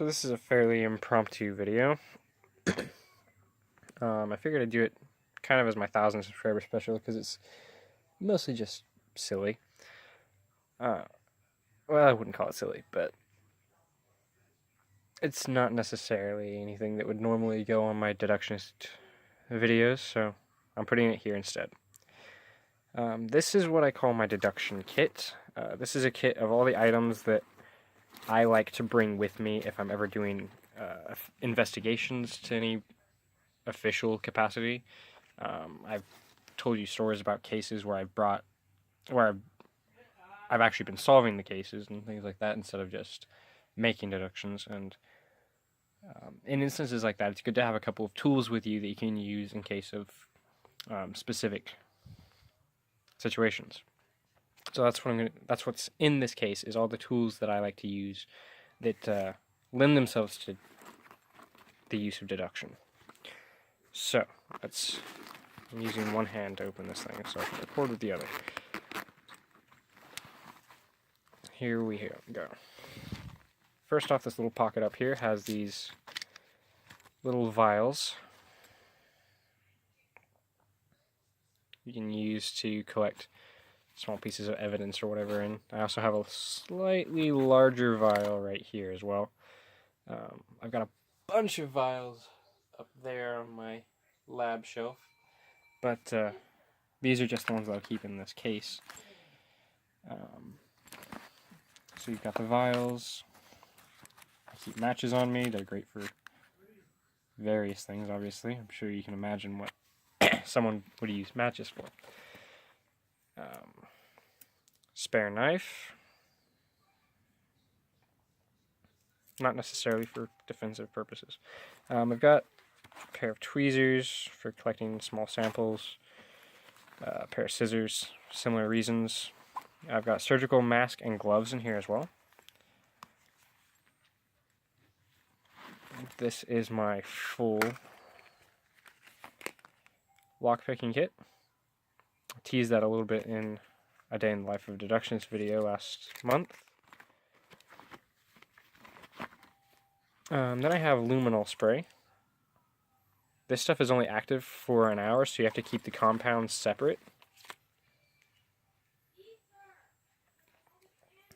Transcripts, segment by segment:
So this is a fairly impromptu video. I figured I'd do it kind of as my 1,000 subscriber special because it's mostly just silly. Well, I wouldn't call it silly, but it's not necessarily anything that would normally go on my deductionist videos, so I'm putting it here instead. This is what I call my deduction kit. This is a kit of all the items that I like to bring with me if I'm ever doing investigations to any official capacity. I've told you stories about cases where I've actually been solving the cases and things like that instead of just making deductions. And in instances like that, it's good to have a couple of tools with you that you can use in case of specific situations. So that's what's in this case, is all the tools that I like to use that lend themselves to the use of deduction. So I'm using one hand to open this thing so I can record with the other. Here we go. First off, this little pocket up here has these little vials you can use to collect small pieces of evidence or whatever in. I also have a slightly larger vial right here as well. I've got a bunch of vials up there on my lab shelf, but these are just the ones that I'll keep in this case. So you've got the vials. I keep matches on me. They're great for various things, obviously. I'm sure you can imagine what someone would use matches for. Spare knife. Not necessarily for defensive purposes. I've got a pair of tweezers for collecting small samples. A pair of scissors, similar reasons. I've got surgical mask and gloves in here as well. This is my full lockpicking kit. I teased that a little bit in a day in the life of deductionist video last month. Then I have luminol spray. This stuff is only active for an hour, so you have to keep the compounds separate.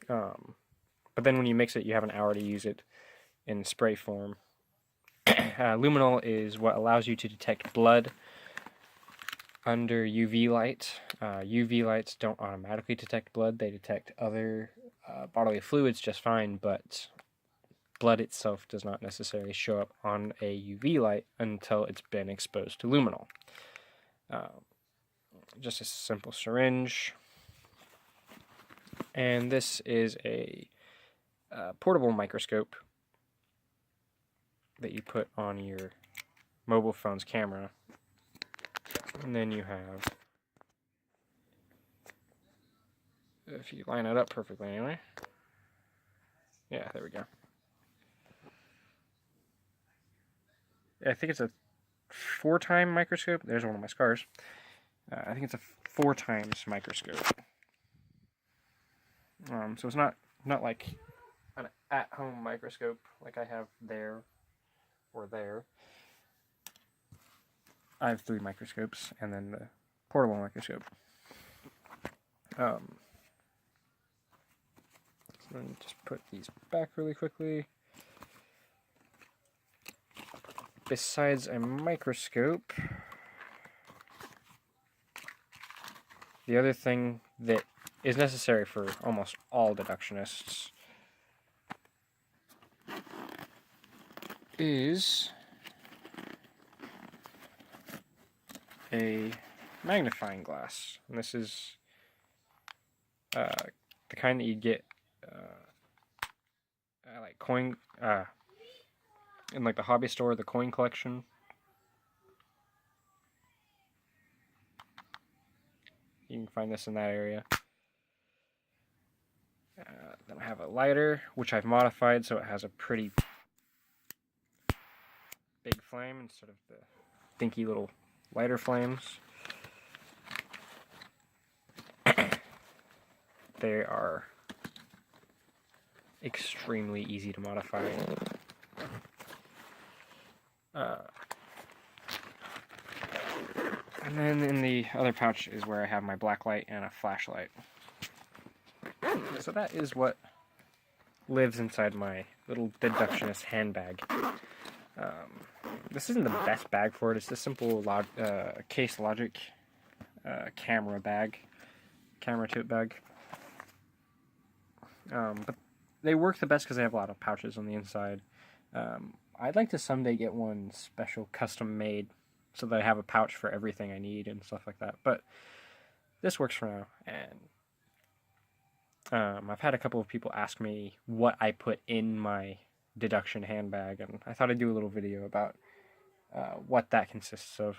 But then when you mix it, you have an hour to use it in spray form. Luminol is what allows you to detect blood under UV light. UV lights don't automatically detect blood. They detect other bodily fluids just fine, but blood itself does not necessarily show up on a UV light until it's been exposed to luminol. Just a simple syringe. And this is a portable microscope that you put on your mobile phone's camera. And then you have, if you line it up perfectly anyway. Yeah, there we go. I think it's a 4-time microscope. There's one of my scars. I think it's a 4 times microscope. So it's not like an at-home microscope like I have there or there. I have 3 microscopes and then the portable microscope. So then just put these back really quickly. Besides a microscope, the other thing that is necessary for almost all deductionists is a magnifying glass. And this is the kind that you get like coin in like the hobby store, the coin collection. You can find this in that area. Then I have a lighter, which I've modified so it has a pretty big flame instead of the dinky little lighter flames. They are extremely easy to modify. And then in the other pouch is where I have my black light and a flashlight. So that is what lives inside my little deductionist handbag. This isn't the best bag for it. It's a simple Case Logic camera tote bag. But they work the best because they have a lot of pouches on the inside. I'd like to someday get one special custom made so that I have a pouch for everything I need and stuff like that. But this works for now. And I've had a couple of people ask me what I put in my deduction handbag, and I thought I'd do a little video about what that consists of.